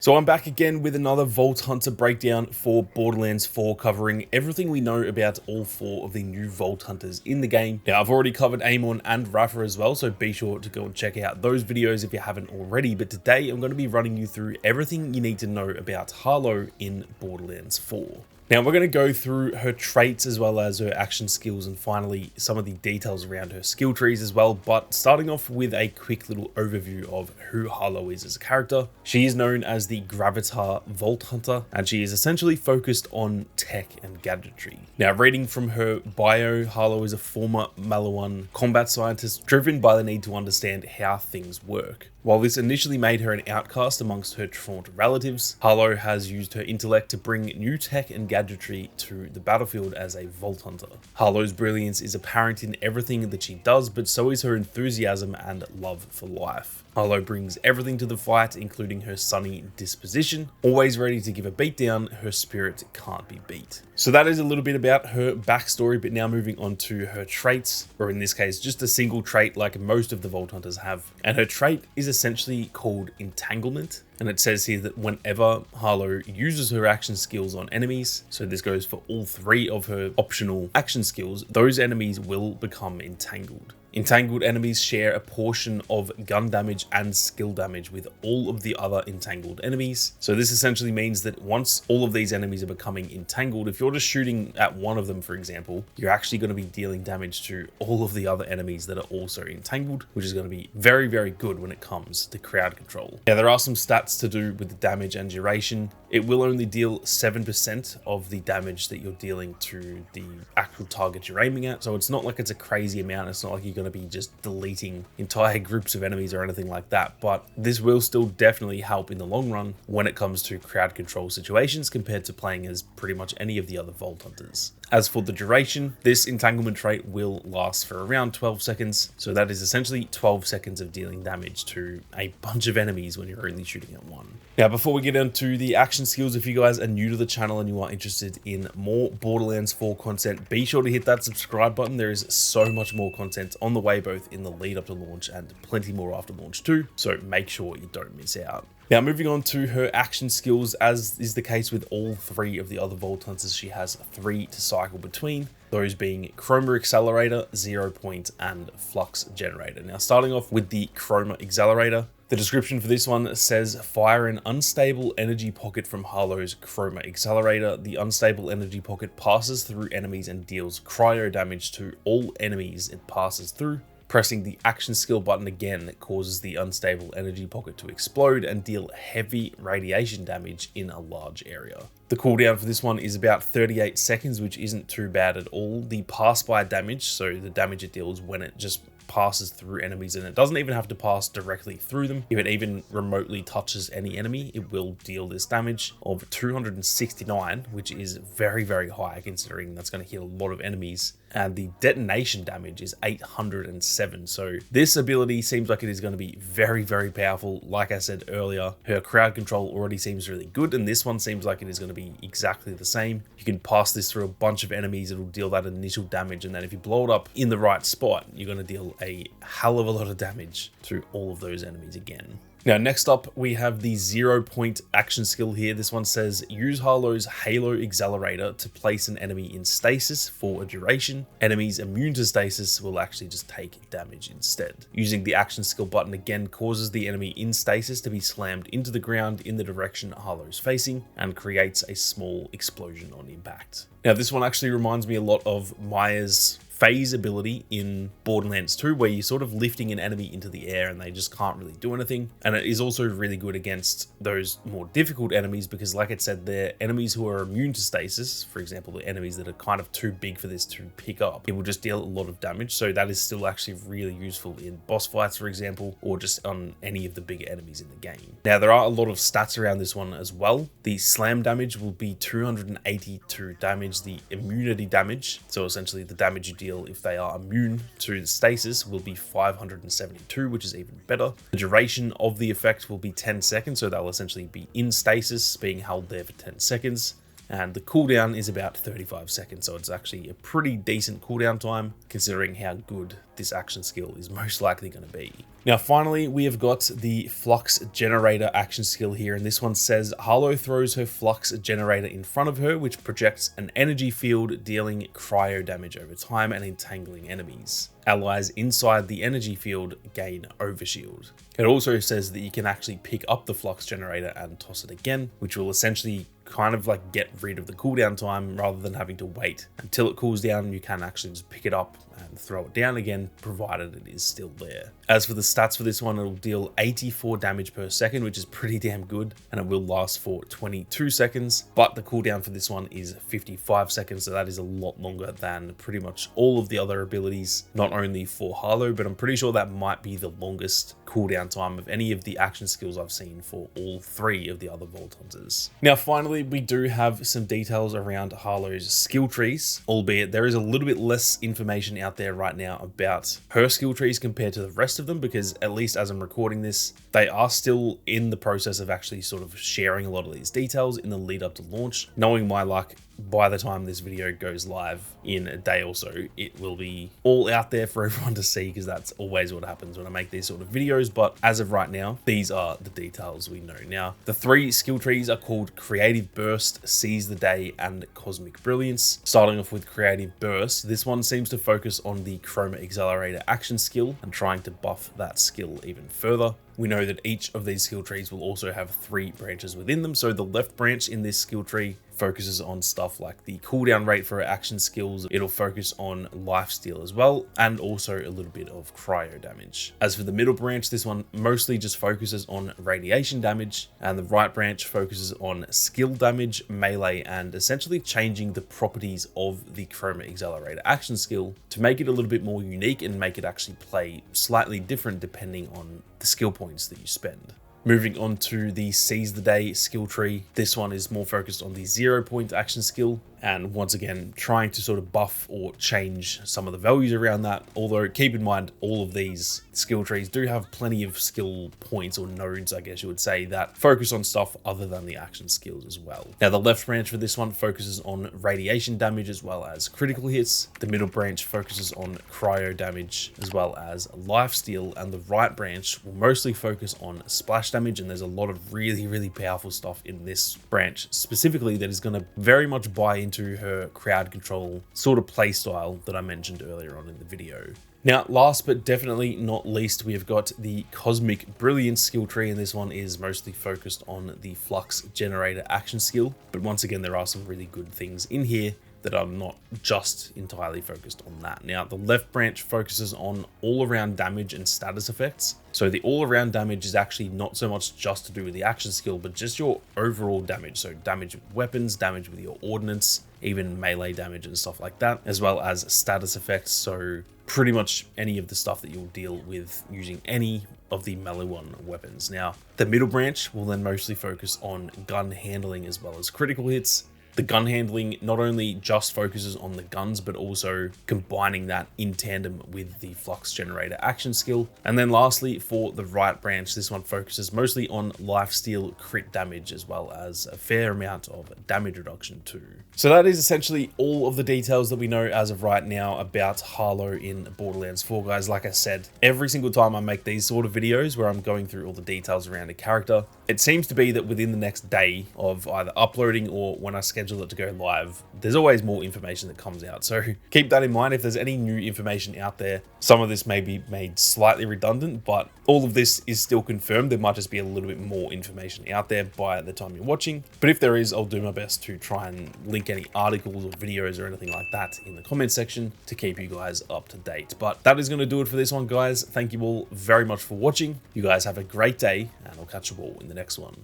So I'm back again with another Vault Hunter breakdown for Borderlands 4, covering everything we know about all 4 of the new Vault Hunters in the game. Now, I've already covered Amon and Rafa as well, so be sure to go and check out those videos if you haven't already. But today I'm going to be running you through everything you need to know about Harlowe in Borderlands 4. Now, we're going to go through her traits as well as her action skills and finally some of the details around her skill trees as well. But starting off with a quick little overview of who Harlowe is as a character. She is known as the Gravitar Vault Hunter, and she is essentially focused on tech and gadgetry. Now, reading from her bio, Harlowe is a former Maliwan combat scientist driven by the need to understand how things work. While this initially made her an outcast amongst her truant relatives, Harlowe has used her intellect to bring new tech and gadgetry to the battlefield as a Vault Hunter. Harlowe's brilliance is apparent in everything that she does, but so is her enthusiasm and love for life. Harlowe brings everything to the fight, including her sunny disposition. Always ready to give a beatdown, her spirit can't be beat. So that is a little bit about her backstory, but now moving on to her traits, or in this case, just a single trait like most of the Vault Hunters have. And her trait is essentially called Entanglement. And it says here that whenever Harlowe uses her action skills on enemies, so this goes for all 3 of her optional action skills, those enemies will become entangled. Entangled enemies share a portion of gun damage and skill damage with all of the other entangled enemies. So this essentially means that once all of these enemies are becoming entangled, if you're just shooting at one of them, for example, you're actually going to be dealing damage to all of the other enemies that are also entangled, which is going to be very, very good when it comes to crowd control. Now, there are some stats to do with the damage and duration. It will only deal 7% of the damage that you're dealing to the actual target you're aiming at. So it's not like it's a crazy amount. It's not like you're going to be just deleting entire groups of enemies or anything like that. But this will still definitely help in the long run when it comes to crowd control situations compared to playing as pretty much any of the other Vault Hunters. As for the duration, this entanglement trait will last for around 12 seconds. So that is essentially 12 seconds of dealing damage to a bunch of enemies when you're only shooting at one. Now, before we get into the action skills, if you guys are new to the channel and you are interested in more Borderlands 4 content, be sure to hit that subscribe button. There is so much more content on the way, both in the lead up to launch and plenty more after launch too. So make sure you don't miss out. Now, moving on to her action skills, as is the case with all 3 of the other Vault Hunters, she has 3 to cycle between, those being Chroma Accelerator, Zero Point, and Flux Generator. Now, starting off with the Chroma Accelerator, the description for this one says, fire an unstable energy pocket from Harlowe's Chroma Accelerator. The unstable energy pocket passes through enemies and deals cryo damage to all enemies it passes through. Pressing the action skill button again causes the unstable energy pocket to explode and deal heavy radiation damage in a large area. The cooldown for this one is about 38 seconds, which isn't too bad at all. The pass-by damage, so the damage it deals when it just passes through enemies, and it doesn't even have to pass directly through them. If it even remotely touches any enemy, it will deal this damage of 269, which is very, very high considering that's going to hit a lot of enemies. And the detonation damage is 807. So this ability seems like it is going to be very, very powerful. Like I said earlier, her crowd control already seems really good, and this one seems like it is going to be exactly the same. You can pass this through a bunch of enemies, it'll deal that initial damage, and then if you blow it up in the right spot, you're going to deal a hell of a lot of damage to all of those enemies again. Now, next up, we have the 0 point action skill here. This one says, use Harlowe's Halo Accelerator to place an enemy in stasis for a duration. Enemies immune to stasis will actually just take damage instead. Using the action skill button again causes the enemy in stasis to be slammed into the ground in the direction Harlowe's facing and creates a small explosion on impact. Now, this one actually reminds me a lot of Maya's phase ability in Borderlands 2, where you're sort of lifting an enemy into the air and they just can't really do anything. And it is also really good against those more difficult enemies because, like I said, they're enemies who are immune to stasis. For example, the enemies that are kind of too big for this to pick up, it will just deal a lot of damage. So that is still actually really useful in boss fights, for example, or just on any of the bigger enemies in the game. Now, there are a lot of stats around this one as well. The slam damage will be 282 damage. The immunity damage, so essentially the damage you deal if they are immune to the stasis, will be 572, which is even better. The duration of the effect will be 10 seconds, so they'll essentially be in stasis, being held there for 10 seconds. And the cooldown is about 35 seconds, so it's actually a pretty decent cooldown time considering how good this action skill is most likely going to be. Now, finally, we have got the Flux Generator action skill here, and this one says Harlowe throws her Flux Generator in front of her, which projects an energy field dealing cryo damage over time and entangling enemies. Allies inside the energy field gain overshield. It also says that you can actually pick up the Flux Generator and toss it again, which will essentially kind of like get rid of the cooldown time rather than having to wait until it cools down. You can actually just pick it up and throw it down again, provided it is still there. As for the stats for this one, it'll deal 84 damage per second, which is pretty damn good, and it will last for 22 seconds, but the cooldown for this one is 55 seconds, so that is a lot longer than pretty much all of the other abilities, not only for Harlowe, but I'm pretty sure that might be the longest cooldown time of any of the action skills I've seen for all 3 of the other Vault Hunters. Now, finally, we do have some details around Harlowe's skill trees, albeit there is a little bit less information out there right now about her skill trees compared to the rest of them, because at least as I'm recording this, they are still in the process of actually sort of sharing a lot of these details in the lead up to launch. Knowing my luck, by the time this video goes live in a day or so, it will be all out there for everyone to see, because that's always what happens when I make these sort of videos. But as of right now, these are the details we know. Now, the 3 skill trees are called Creative Burst, Seize the Day, and Cosmic Brilliance. Starting off with Creative Burst, this one seems to focus on the Chroma Accelerator action skill and trying to buff that skill even further. We know that each of these skill trees will also have 3 branches within them. So the left branch in this skill tree focuses on stuff like the cooldown rate for action skills. It'll focus on lifesteal as well, and also a little bit of cryo damage. As for the middle branch, this one mostly just focuses on radiation damage, and the right branch focuses on skill damage, melee, and essentially changing the properties of the Chroma Accelerator action skill to make it a little bit more unique and make it actually play slightly different depending on the skill points that you spend. Moving on to the Seize the Day skill tree, this one is more focused on the 0-point action skill, and once again trying to sort of buff or change some of the values around that. Although keep in mind, all of these skill trees do have plenty of skill points, or nodes I guess you would say, that focus on stuff other than the action skills as well. Now, the left branch for this one focuses on radiation damage as well as critical hits. The middle branch focuses on cryo damage as well as lifesteal, and the right branch will mostly focus on splash damage. And there's a lot of really powerful stuff in this branch specifically that is going to very much buy into her crowd control sort of play style that I mentioned earlier on in the video. Now, last but definitely not least, we have got the Cosmic Brilliance skill tree, and this one is mostly focused on the Flux Generator action skill. But once again, there are some really good things in here that are not just entirely focused on that. Now, the left branch focuses on all-around damage and status effects. So the all-around damage is actually not so much just to do with the action skill, but just your overall damage. So damage with weapons, damage with your ordnance, even melee damage and stuff like that, as well as status effects. So pretty much any of the stuff that you'll deal with using any of the melee 1 weapons. Now, the middle branch will then mostly focus on gun handling as well as critical hits. The gun handling not only just focuses on the guns, but also combining that in tandem with the Flux Generator action skill. And then lastly, for the right branch, this one focuses mostly on lifesteal, crit damage, as well as a fair amount of damage reduction too. So that is essentially all of the details that we know as of right now about Harlowe in Borderlands 4, guys. Like I said, every single time I make these sort of videos where I'm going through all the details around a character, it seems to be that within the next day of either uploading or when I schedule it to go live, there's always more information that comes out. So keep that in mind. If there's any new information out there, some of this may be made slightly redundant, but all of this is still confirmed. There might just be a little bit more information out there by the time you're watching. But if there is, I'll do my best to try and link any articles or videos or anything like that in the comment section to keep you guys up to date. But that is going to do it for this one, guys. Thank you all very much for watching. You guys have a great day, and I'll catch you all in the next one.